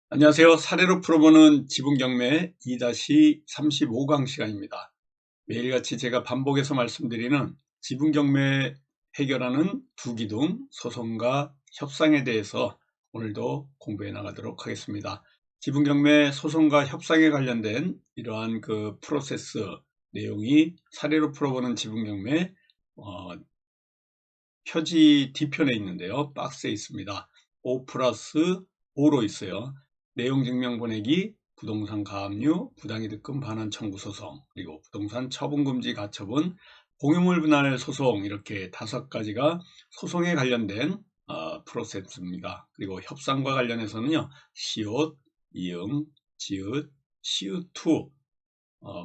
안녕하세요. 사례로 풀어보는 지분경매 2-35강 시간입니다. 매일같이 제가 반복해서 말씀드리는 지분경매 해결하는 두기둥 소송과 협상에 대해서 오늘도 공부해 나가도록 하겠습니다. 지분경매 소송과 협상에 관련된 이러한 그 프로세스 내용이 사례로 풀어보는 지분경매 표지 뒤편에 있는데요. 박스에 있습니다. 5+5로 있어요. 내용 증명 보내기, 부동산 가압류, 부당이득금 반환 청구 소송, 그리고 부동산 처분금지 가처분, 공유물 분할 소송, 이렇게 5가지가 소송에 관련된 프로세스입니다. 그리고 협상과 관련해서는요, 시옷, 이응, 지읒, 시읒2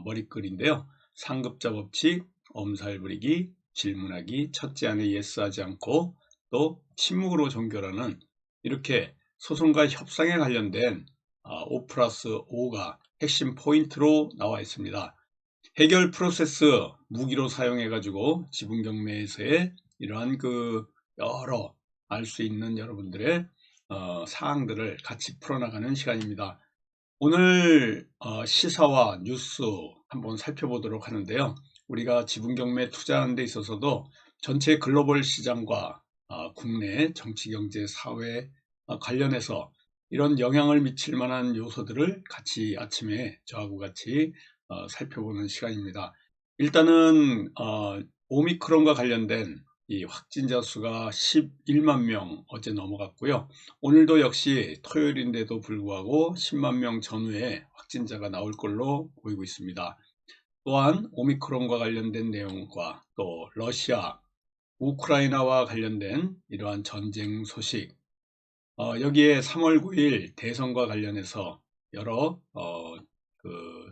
머리글인데요. 상급자 법칙, 엄살 부리기, 질문하기, 첫째 안에 예스하지 않고 또 침묵으로 종결하는, 이렇게 소송과 협상에 관련된 5+5가 핵심 포인트로 나와 있습니다. 해결 프로세스 무기로 사용해 가지고 지분경매에서의 이러한 그 여러 알 수 있는 여러분들의 사항들을 같이 풀어나가는 시간입니다. 오늘 시사와 뉴스 한번 살펴보도록 하는데요. 우리가 지분경매 투자하는 데 있어서도 전체 글로벌 시장과 국내 정치, 경제, 사회 관련해서 이런 영향을 미칠 만한 요소들을 같이 아침에 저하고 같이 살펴보는 시간입니다. 일단은 오미크론과 관련된 이 확진자 수가 11만 명 어제 넘어갔고요. 오늘도 역시 토요일인데도 불구하고 10만 명 전후에 확진자가 나올 걸로 보이고 있습니다. 또한 오미크론과 관련된 내용과 또 러시아, 우크라이나와 관련된 이러한 전쟁 소식, 여기에 3월 9일 대선과 관련해서 여러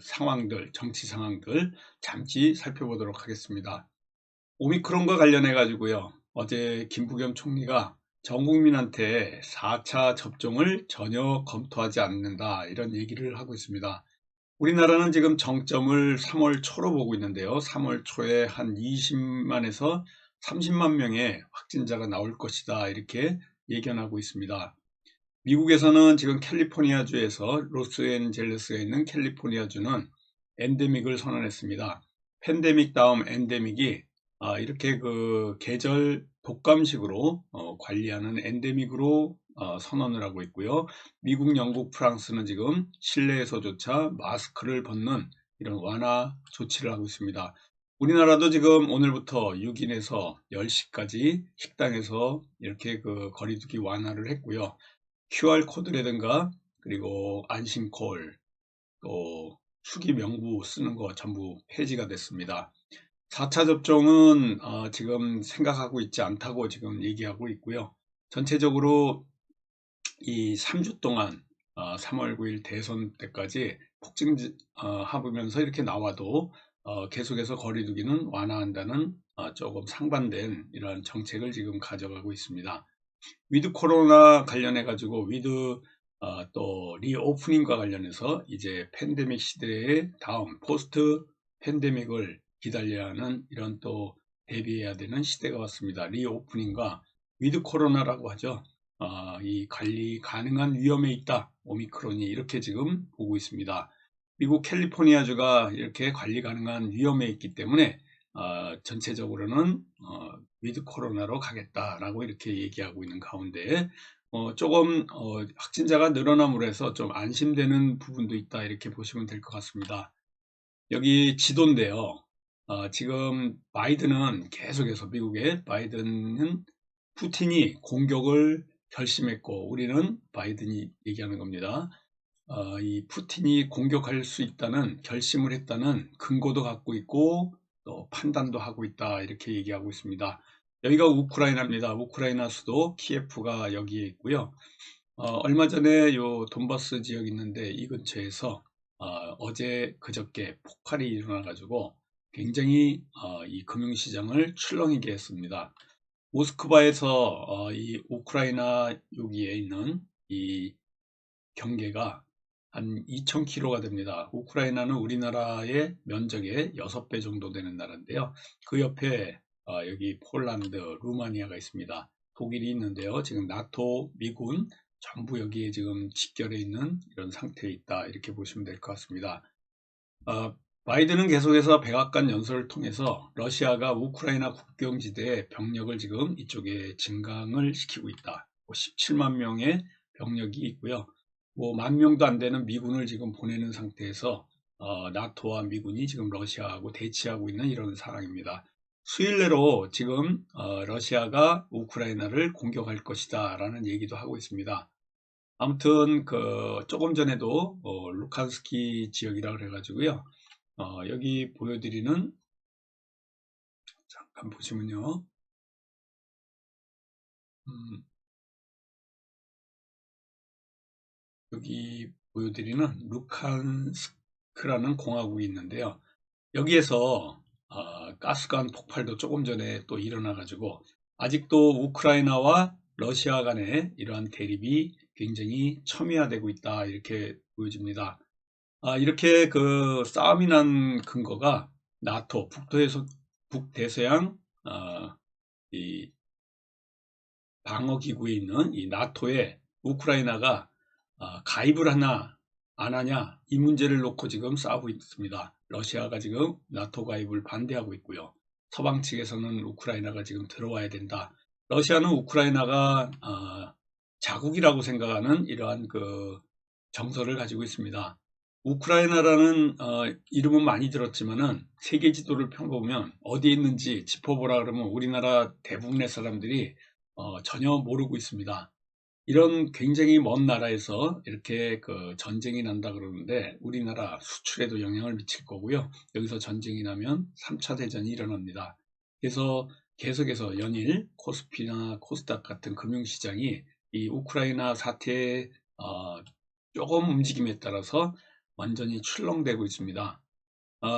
상황들, 정치 상황들 잠시 살펴보도록 하겠습니다. 오미크론과 관련해 가지고요, 어제 김부겸 총리가 전 국민한테 4차 접종을 전혀 검토하지 않는다, 이런 얘기를 하고 있습니다. 우리나라는 지금 정점을 3월 초로 보고 있는데요. 3월 초에 한 20만에서 30만 명의 확진자가 나올 것이다, 이렇게 예견하고 있습니다. 미국에서는 지금 캘리포니아주에서 로스앤젤레스에 있는 캘리포니아주는 엔데믹을 선언했습니다. 팬데믹 다음 엔데믹이 이렇게 그 계절 독감식으로 관리하는 엔데믹으로 선언을 하고 있고요. 미국, 영국, 프랑스는 지금 실내에서조차 마스크를 벗는 이런 완화 조치를 하고 있습니다. 우리나라도 지금 오늘부터 6인에서 10시까지 식당에서 이렇게 그 거리두기 완화를 했고요. QR코드라든가 그리고 안심콜, 또 수기 명부 쓰는 거 전부 폐지가 됐습니다. 4차 접종은 지금 생각하고 있지 않다고 지금 얘기하고 있고요. 전체적으로 이 3주 동안 3월 9일 대선 때까지 폭증하면서 이렇게 나와도 계속해서 거리두기는 완화한다는 조금 상반된 이러한 정책을 지금 가져가고 있습니다. 위드 코로나 관련해 가지고 또 리오프닝과 관련해서 이제 팬데믹 시대의 다음 포스트 팬데믹을 기다려야 하는 이런 또 대비해야 되는 시대가 왔습니다. 리오프닝과 위드 코로나라고 하죠. 이 관리 가능한 위험에 있다, 오미크론이, 이렇게 지금 보고 있습니다. 미국 캘리포니아주가 이렇게 관리 가능한 위험에 있기 때문에 전체적으로는 위드 코로나로 가겠다라고 이렇게 얘기하고 있는 가운데 조금 확진자가 늘어남으로 해서 좀 안심되는 부분도 있다, 이렇게 보시면 될 것 같습니다. 여기 지도인데요. 지금 바이든은 계속해서, 미국의 바이든은 푸틴이 공격을 결심했고, 우리는 바이든이 얘기하는 겁니다. 이 푸틴이 공격할 수 있다는 결심을 했다는 근거도 갖고 있고 또 판단도 하고 있다, 이렇게 얘기하고 있습니다. 여기가 우크라이나입니다. 우크라이나 수도 키예프가 여기에 있고요. 얼마 전에 요 돈바스 지역 있는데 이 근처에서 어제 그저께 폭발이 일어나 가지고 굉장히 이 금융시장을 출렁이게 했습니다. 모스크바에서 이 우크라이나 여기에 있는 이 경계가 한 2,000km가 됩니다. 우크라이나는 우리나라의 면적의 6배 정도 되는 나라인데요. 그 옆에 여기 폴란드, 루마니아가 있습니다. 독일이 있는데요. 지금 나토, 미군 전부 여기에 지금 직결해 있는 이런 상태에 있다, 이렇게 보시면 될 것 같습니다. 바이든은 계속해서 백악관 연설을 통해서 러시아가 우크라이나 국경지대에 병력을 지금 이쪽에 증강을 시키고 있다. 17만 명의 병력이 있고요. 10,000명도 안 되는 미군을 지금 보내는 상태에서 나토와 미군이 지금 러시아하고 대치하고 있는 이런 상황입니다. 수일 내로 지금 러시아가 우크라이나를 공격할 것이다 라는 얘기도 하고 있습니다. 아무튼 조금 전에도 루칸스키 지역이라 그래가지고요. 여기 보여드리는, 잠깐 보시면요. 여기 보여드리는 루칸스크라는 공화국이 있는데요. 여기에서 가스관 폭발도 조금 전에 또 일어나가지고 아직도 우크라이나와 러시아 간의 이러한 대립이 굉장히 첨예화되고 있다, 이렇게 보여집니다. 이렇게 싸움이 난 근거가 나토, 북대서양 이 방어기구에 있는 이 나토에 우크라이나가 가입을 하나 안 하냐, 이 문제를 놓고 지금 싸우고 있습니다. 러시아가 지금 나토 가입을 반대하고 있고요. 서방 측에서는 우크라이나가 지금 들어와야 된다. 러시아는 우크라이나가 자국이라고 생각하는 이러한 정서를 가지고 있습니다. 우크라이나라는 이름은 많이 들었지만은 세계 지도를 펴보면 어디에 있는지 짚어보라 그러면 우리나라 대부분의 사람들이 전혀 모르고 있습니다. 이런 굉장히 먼 나라에서 이렇게 전쟁이 난다 그러는데 우리나라 수출에도 영향을 미칠 거고요. 여기서 전쟁이 나면 3차 대전이 일어납니다. 그래서 계속해서 연일 코스피나 코스닥 같은 금융시장이 이 우크라이나 사태의 조금 움직임에 따라서 완전히 출렁대고 있습니다.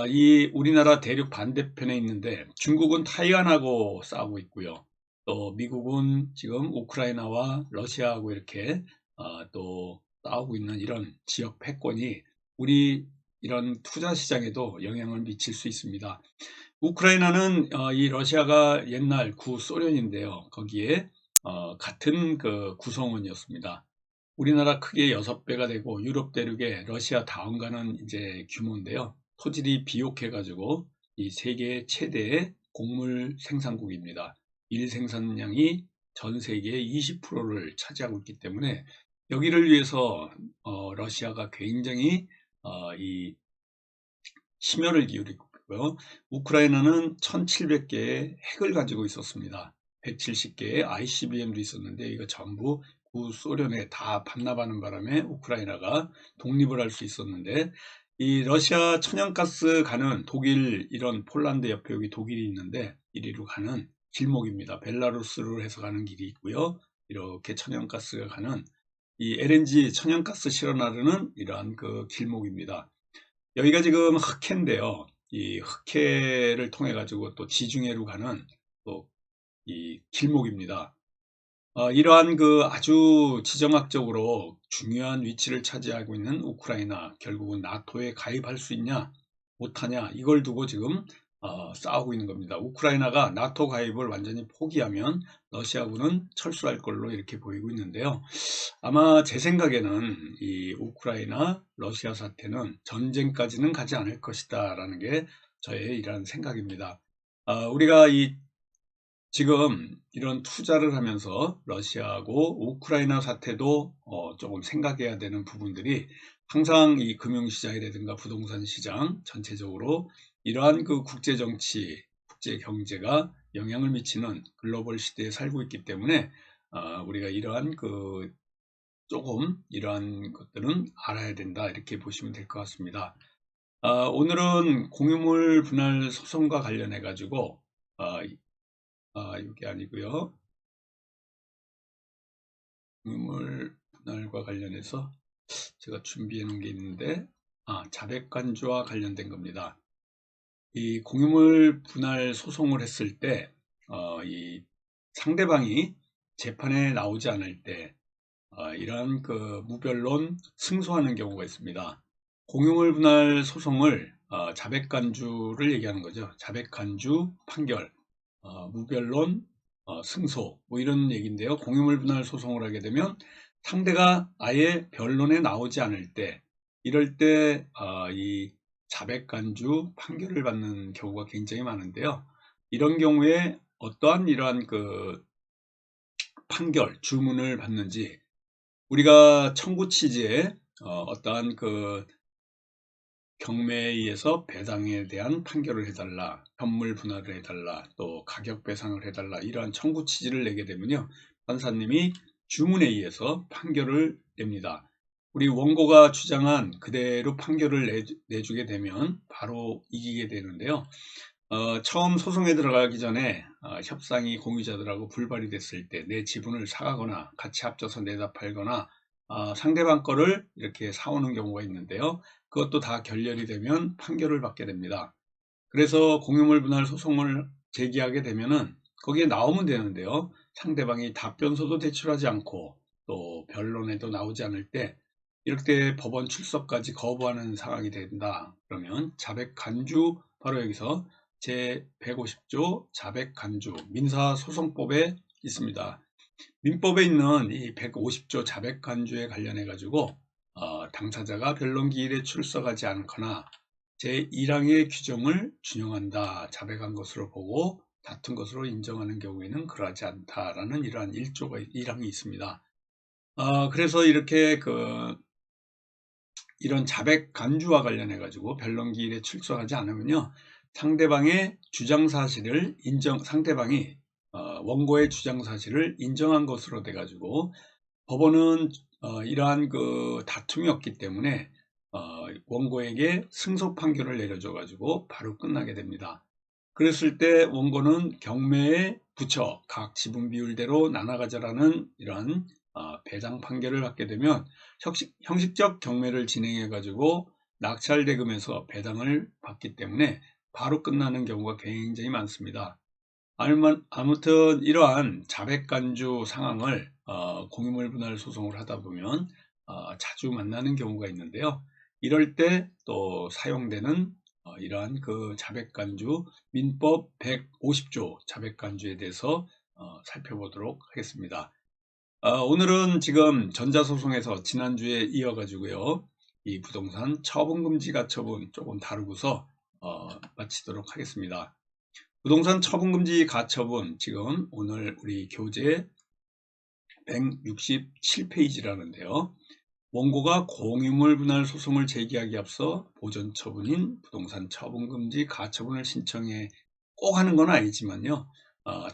이 우리나라 대륙 반대편에 있는데 중국은 타이완하고 싸우고 있고요. 또 미국은 지금 우크라이나와 러시아하고 이렇게 또 싸우고 있는 이런 지역 패권이 우리 이런 투자 시장에도 영향을 미칠 수 있습니다. 우크라이나는 이 러시아가 옛날 구소련인데요. 거기에 같은 구성원이었습니다. 우리나라 크게 6배가 되고 유럽 대륙에 러시아 다음 가는 이제 규모인데요. 토질이 비옥해가지고 이 세계 최대의 곡물 생산국입니다. 일 생산량이 전 세계의 20%를 차지하고 있기 때문에 여기를 위해서 러시아가 굉장히 이 심혈을 기울이고 있고요. 우크라이나는 1700개의 핵을 가지고 있었습니다. 170개의 ICBM도 있었는데 이거 전부 구소련에 다 반납하는 바람에 우크라이나가 독립을 할 수 있었는데, 이 러시아 천연가스 가는 독일, 이런 폴란드 옆에 여기 독일이 있는데 이리로 가는 길목입니다. 벨라루스로 해서 가는 길이 있고요. 이렇게 천연가스가 가는 이 LNG 천연가스 실어나르는 이러한 길목입니다. 여기가 지금 흑해인데요. 이 흑해를 통해 가지고 또 지중해로 가는 또 이 길목입니다. 이러한 아주 지정학적으로 중요한 위치를 차지하고 있는 우크라이나, 결국은 나토에 가입할 수 있냐 못하냐, 이걸 두고 지금 싸우고 있는 겁니다. 우크라이나가 나토 가입을 완전히 포기하면 러시아군은 철수할 걸로 이렇게 보이고 있는데요. 아마 제 생각에는 이 우크라이나 러시아 사태는 전쟁까지는 가지 않을 것이다 라는 게 저의 이런 생각입니다. 우리가 지금 이런 투자를 하면서 러시아하고 우크라이나 사태도 조금 생각해야 되는 부분들이, 항상 이 금융시장이라든가 부동산 시장 전체적으로 이러한 국제 정치, 국제 경제가 영향을 미치는 글로벌 시대에 살고 있기 때문에 우리가 이러한 조금 이러한 것들은 알아야 된다, 이렇게 보시면 될 것 같습니다. 오늘은 공유물 분할 소송과 관련해 가지고 이게 아니고요. 공유물 분할과 관련해서 제가 준비해 놓은 게 있는데, 자백관주와 관련된 겁니다. 이 공유물 분할 소송을 했을 때 이 상대방이 재판에 나오지 않을 때 이러한 무변론 승소하는 경우가 있습니다. 공유물 분할 소송을 자백간주를 얘기하는 거죠. 자백간주 판결, 무변론 승소, 뭐 이런 얘기인데요. 공유물 분할 소송을 하게 되면 상대가 아예 변론에 나오지 않을 때, 이럴 때 이 자백간주 판결을 받는 경우가 굉장히 많은데요. 이런 경우에 어떠한 이러한 그 판결, 주문을 받는지, 우리가 청구 취지에 어떠한 그 경매에 의해서 배당에 대한 판결을 해달라, 현물 분할을 해달라, 또 가격 배상을 해달라, 이러한 청구 취지를 내게 되면요, 판사님이 주문에 의해서 판결을 냅니다. 우리 원고가 주장한 그대로 판결을 내주게 되면 바로 이기게 되는데요. 처음 소송에 들어가기 전에 협상이 공유자들하고 불발이 됐을 때 내 지분을 사가거나 같이 합쳐서 내다 팔거나 상대방 거를 이렇게 사오는 경우가 있는데요. 그것도 다 결렬이 되면 판결을 받게 됩니다. 그래서 공유물 분할 소송을 제기하게 되면은 거기에 나오면 되는데요. 상대방이 답변서도 제출하지 않고 또 변론에도 나오지 않을 때, 이렇게 법원 출석까지 거부하는 상황이 된다. 그러면 자백간주, 바로 여기서 제150조 자백간주 민사소송법에 있습니다. 민법에 있는 이 150조 자백간주에 관련해 가지고 당사자가 변론기일에 출석하지 않거나 제1항의 규정을 준용한다, 자백한 것으로 보고 다툰 것으로 인정하는 경우에는 그러하지 않다라는 이러한 1항이 있습니다. 그래서 이렇게 이런 자백 간주와 관련해 가지고 변론기일에 출석하지 않으면요, 상대방의 주장 사실을 상대방이 원고의 주장 사실을 인정한 것으로 돼 가지고 법원은 이러한 그 다툼이 없기 때문에 원고에게 승소 판결을 내려줘 가지고 바로 끝나게 됩니다. 그랬을 때 원고는 경매에 붙여 각 지분 비율대로 나눠가자라는 이러한 배당 판결을 받게 되면 형식적 경매를 진행해 가지고 낙찰 대금에서 배당을 받기 때문에 바로 끝나는 경우가 굉장히 많습니다. 아무튼 이러한 자백간주 상황을 공유물 분할 소송을 하다 보면 자주 만나는 경우가 있는데요. 이럴 때 또 사용되는 이러한 그 자백간주 민법 150조 자백간주에 대해서 살펴보도록 하겠습니다. 오늘은 지금 전자소송에서 지난주에 이어가지고요, 이 부동산 처분금지 가처분 조금 다루고서 마치도록 하겠습니다. 부동산 처분금지 가처분, 지금 오늘 우리 교재 167페이지라는데요. 원고가 공유물 분할 소송을 제기하기 앞서 보전 처분인 부동산 처분금지 가처분을 신청해 꼭 하는 건 아니지만요,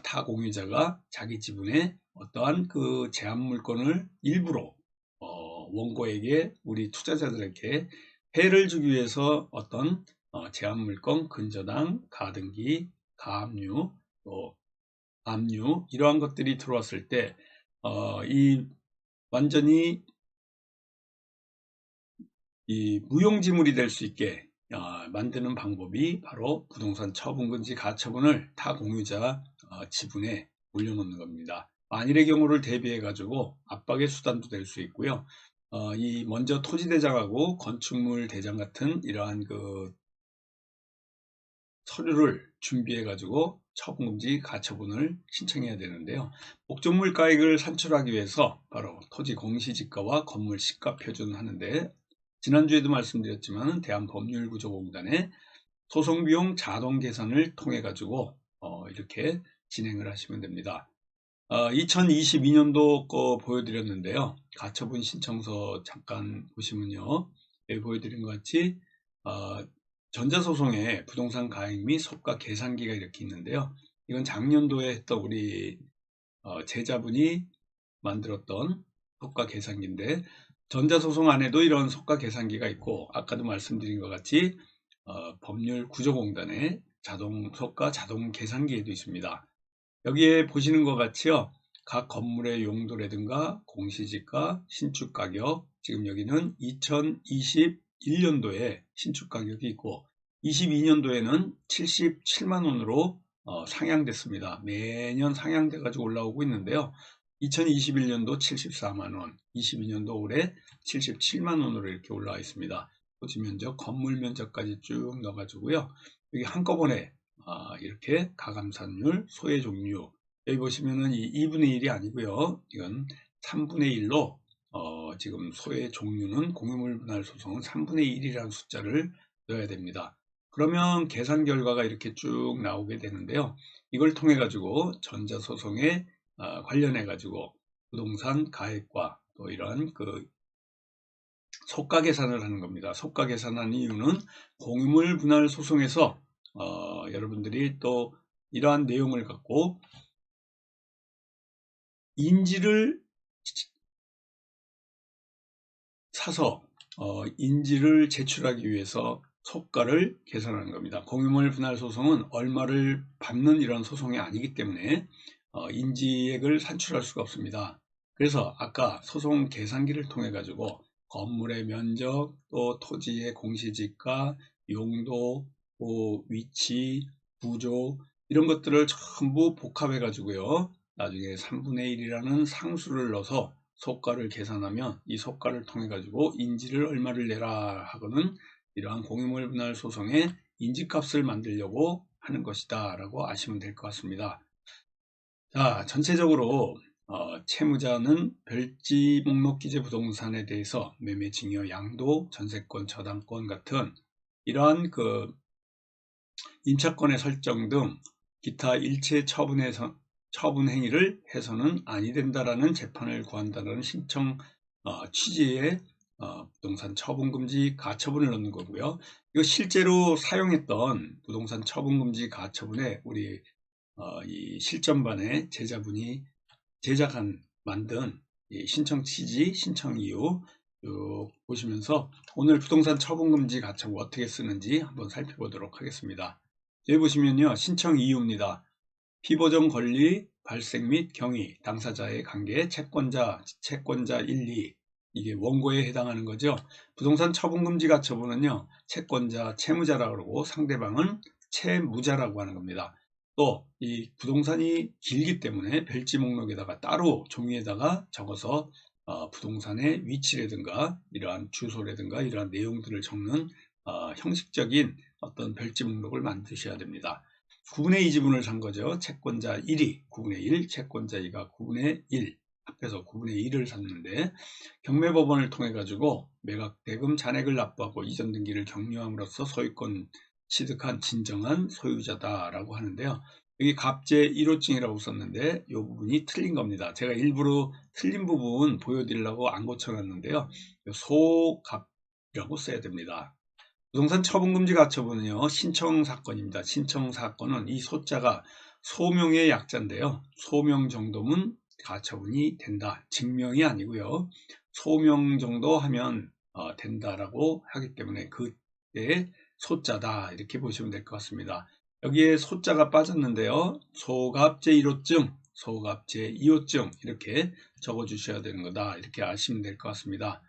타 공유자가 자기 지분에 어떠한 그 제한 물건을 일부러 원고에게, 우리 투자자들에게 해를 주기 위해서 어떤 제한 물건, 근저당, 가등기, 가압류, 또 압류, 이러한 것들이 들어왔을 때 완전히 이 무용지물이 될 수 있게 만드는 방법이 바로 부동산 처분금지 가처분을 타 공유자 지분에 올려놓는 겁니다. 만일의 경우를 대비해 가지고 압박의 수단도 될 수 있고요. 이 먼저 토지대장하고 건축물 대장 같은 이러한 그 서류를 준비해 가지고 처분금지 가처분을 신청해야 되는데요. 목적물 가액을 산출하기 위해서 바로 토지 공시지가와 건물 시가 표준하는데, 지난주에도 말씀드렸지만 대한법률구조공단의 소송비용 자동 계산을 통해 가지고 이렇게 진행을 하시면 됩니다. 2022년도 거 보여드렸는데요. 가처분 신청서 잠깐 보시면요, 여기 보여드린 것 같이 전자소송에 부동산 가액 및 소가 계산기가 이렇게 있는데요. 이건 작년도에 했던 우리 제자분이 만들었던 소가 계산기인데, 전자소송 안에도 이런 소가 계산기가 있고, 아까도 말씀드린 것 같이 법률구조공단의 소가 자동 계산기에도 있습니다. 여기에 보시는 것 같이요, 각 건물의 용도라든가 공시지가, 신축가격, 지금 여기는 2021년도에 신축가격이 있고 22년도에는 77만 원으로 상향됐습니다. 매년 상향돼 가지고 올라오고 있는데요. 2021년도 74만 원, 22년도 올해 77만 원으로 이렇게 올라와 있습니다. 토지 면적, 건물 면적까지 쭉 넣어가지고요. 여기 한꺼번에 이렇게 가감산율, 소의 종류, 여기 보시면은 이 2분의 1이 아니고요. 이건 3분의 1로 지금 소의 종류는 공유물 분할 소송은 3분의 1이라는 숫자를 넣어야 됩니다. 그러면 계산 결과가 이렇게 쭉 나오게 되는데요. 이걸 통해 가지고 전자소송에 관련해 가지고 부동산 가액과 또 이러한 소가 계산을 하는 겁니다. 소가 계산하는 이유는 공유물 분할 소송에서 여러분들이 또 이러한 내용을 갖고 인지를 사서 인지를 제출하기 위해서 소가를 계산하는 겁니다. 공유물 분할 소송은 얼마를 받는 이런 소송이 아니기 때문에 인지액을 산출할 수가 없습니다. 그래서 아까 소송 계산기를 통해 가지고 건물의 면적, 또 토지의 공시지가, 용도, 또 위치, 구조 이런 것들을 전부 복합해 가지고요. 나중에 3분의 1이라는 상수를 넣어서 소가를 계산하면 이 소가를 통해 가지고 인지를 얼마를 내라 하고는 이러한 공유물 분할 소송의 인지값을 만들려고 하는 것이다 라고 아시면 될 것 같습니다. 자, 전체적으로 채무자는 별지 목록 기재 부동산에 대해서 매매 증여 양도 전세권 저당권 같은 이러한 임차권의 설정 등 기타 일체 처분 행위를 해서는 아니 된다라는 재판을 구한다는 신청 취지의 부동산 처분금지 가처분을 넣는 거고요. 이거 실제로 사용했던 부동산 처분금지 가처분에 우리 이 실전반의 제자분이 만든 이 신청 취지, 신청 이유 쭉 보시면서 오늘 부동산 처분금지 가처분 어떻게 쓰는지 한번 살펴보도록 하겠습니다. 여기 보시면요, 신청 이유입니다. 피보정 권리 발생 및 경위, 당사자의 관계, 채권자 1, 2 이게 원고에 해당하는 거죠. 부동산 처분금지 가처분은요, 채권자 채무자라고 그러고 상대방은 채무자라고 하는 겁니다. 또 이 부동산이 길기 때문에 별지 목록에다가 따로 종이에다가 적어서 부동산의 위치라든가 이러한 주소라든가 이러한 내용들을 적는 형식적인 어떤 별지 목록을 만드셔야 됩니다. 9분의 2 지분을 산 거죠. 채권자 1이 9분의 1, 채권자 2가 9분의 1 합해서 9분의 1을 샀는데 경매법원을 통해 가지고 매각 대금 잔액을 납부하고 이전 등기를 격려함으로써 소유권 취득한 진정한 소유자다라고 하는데요. 여기 갑제 1호증이라고 썼는데 이 부분이 틀린 겁니다. 제가 일부러 틀린 부분 보여드리려고 안 고쳐놨는데요. 소갑이라고 써야 됩니다. 부동산 처분금지 가처분은요, 신청사건입니다. 신청사건은 이 소자가 소명의 약자인데요. 소명 정도면 가처분이 된다. 증명이 아니고요. 소명 정도 하면 된다라고 하기 때문에 그때 소자다 이렇게 보시면 될 것 같습니다. 여기에 소자가 빠졌는데요. 소갑제 1호증, 소갑제 2호증 이렇게 적어 주셔야 되는 거다 이렇게 아시면 될 것 같습니다.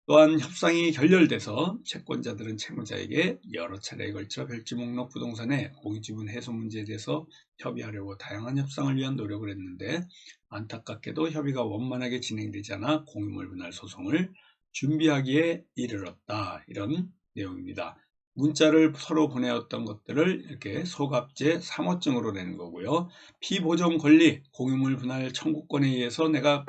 또한 협상이 결렬돼서 채권자들은 채무자에게 여러 차례에 걸쳐 별지 목록 부동산의 공유지분 해소 문제에 대해서 협의하려고 다양한 협상을 위한 노력을 했는데 안타깝게도 협의가 원만하게 진행되지 않아 공유물 분할 소송을 준비하기에 이르렀다. 이런 내용입니다. 문자를 서로 보내었던 것들을 이렇게 소갑제 3호증으로 내는 거고요. 피보정 권리, 공유물 분할 청구권에 의해서 내가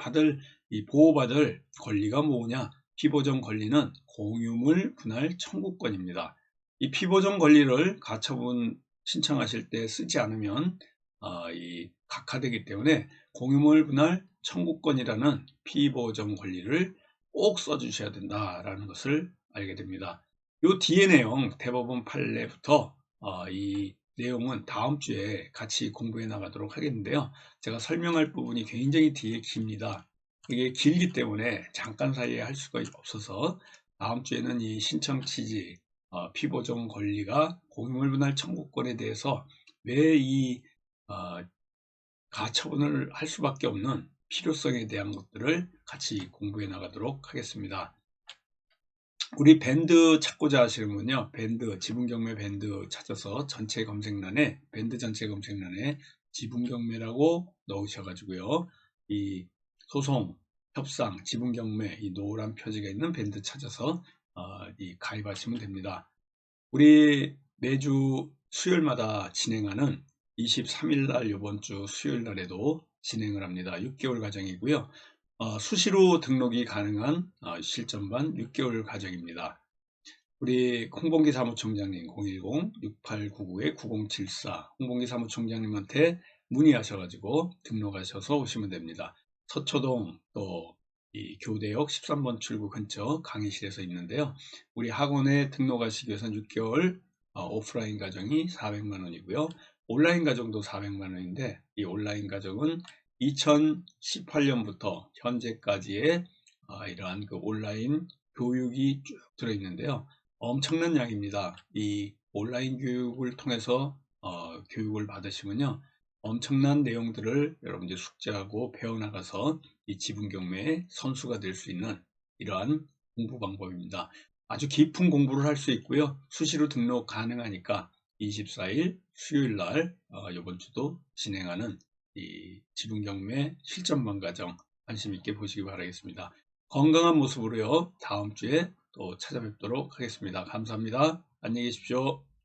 보호받을 권리가 뭐냐? 피보정 권리는 공유물 분할 청구권입니다. 이 피보정 권리를 가처분 신청하실 때 쓰지 않으면 각하되기 때문에 공유물 분할 청구권이라는 피보정 권리를 꼭 써주셔야 된다라는 것을 알게 됩니다. 이 뒤에 내용 대법원 판례부터 이 내용은 다음 주에 같이 공부해 나가도록 하겠는데요. 제가 설명할 부분이 굉장히 뒤에 깁니다. 이게 길기 때문에 잠깐 사이에 할 수가 없어서 다음 주에는 이 신청 취지, 피보정 권리가 공유물 분할 청구권에 대해서 왜 이 가처분을 할 수밖에 없는 필요성에 대한 것들을 같이 공부해 나가도록 하겠습니다. 우리 밴드 찾고자 하시는 분요, 지분경매 밴드 찾아서 밴드 전체 검색란에 지분경매라고 넣으셔가지고요, 이 소송, 협상, 지분경매 이 노란 표지가 있는 밴드 찾아서 가입하시면 됩니다. 우리 매주 수요일마다 진행하는 23일 날 이번 주 수요일 날에도 진행을 합니다. 6개월 과정이고요. 수시로 등록이 가능한 실전반 6개월 과정입니다. 우리 홍범기 사무총장님 010-6899-9074 홍범기 사무총장님한테 문의하셔가지고 등록하셔서 오시면 됩니다. 서초동 또 이 교대역 13번 출구 근처 강의실에서 있는데요. 우리 학원에 등록하시기 위해서는 6개월 오프라인 과정이 400만 원이고요. 온라인 과정도 400만 원인데 이 온라인 과정은 2018년부터 현재까지의 이러한 그 온라인 교육이 쭉 들어있는데요. 엄청난 양입니다. 이 온라인 교육을 통해서 교육을 받으시면요. 엄청난 내용들을 여러분들 숙지하고 배워나가서 이 지분경매의 선수가 될 수 있는 이러한 공부 방법입니다. 아주 깊은 공부를 할 수 있고요. 수시로 등록 가능하니까 24일 수요일 날 이번 주도 진행하는 이 지분경매 실전반 과정 관심 있게 보시기 바라겠습니다. 건강한 모습으로요. 다음 주에 또 찾아뵙도록 하겠습니다. 감사합니다. 안녕히 계십시오.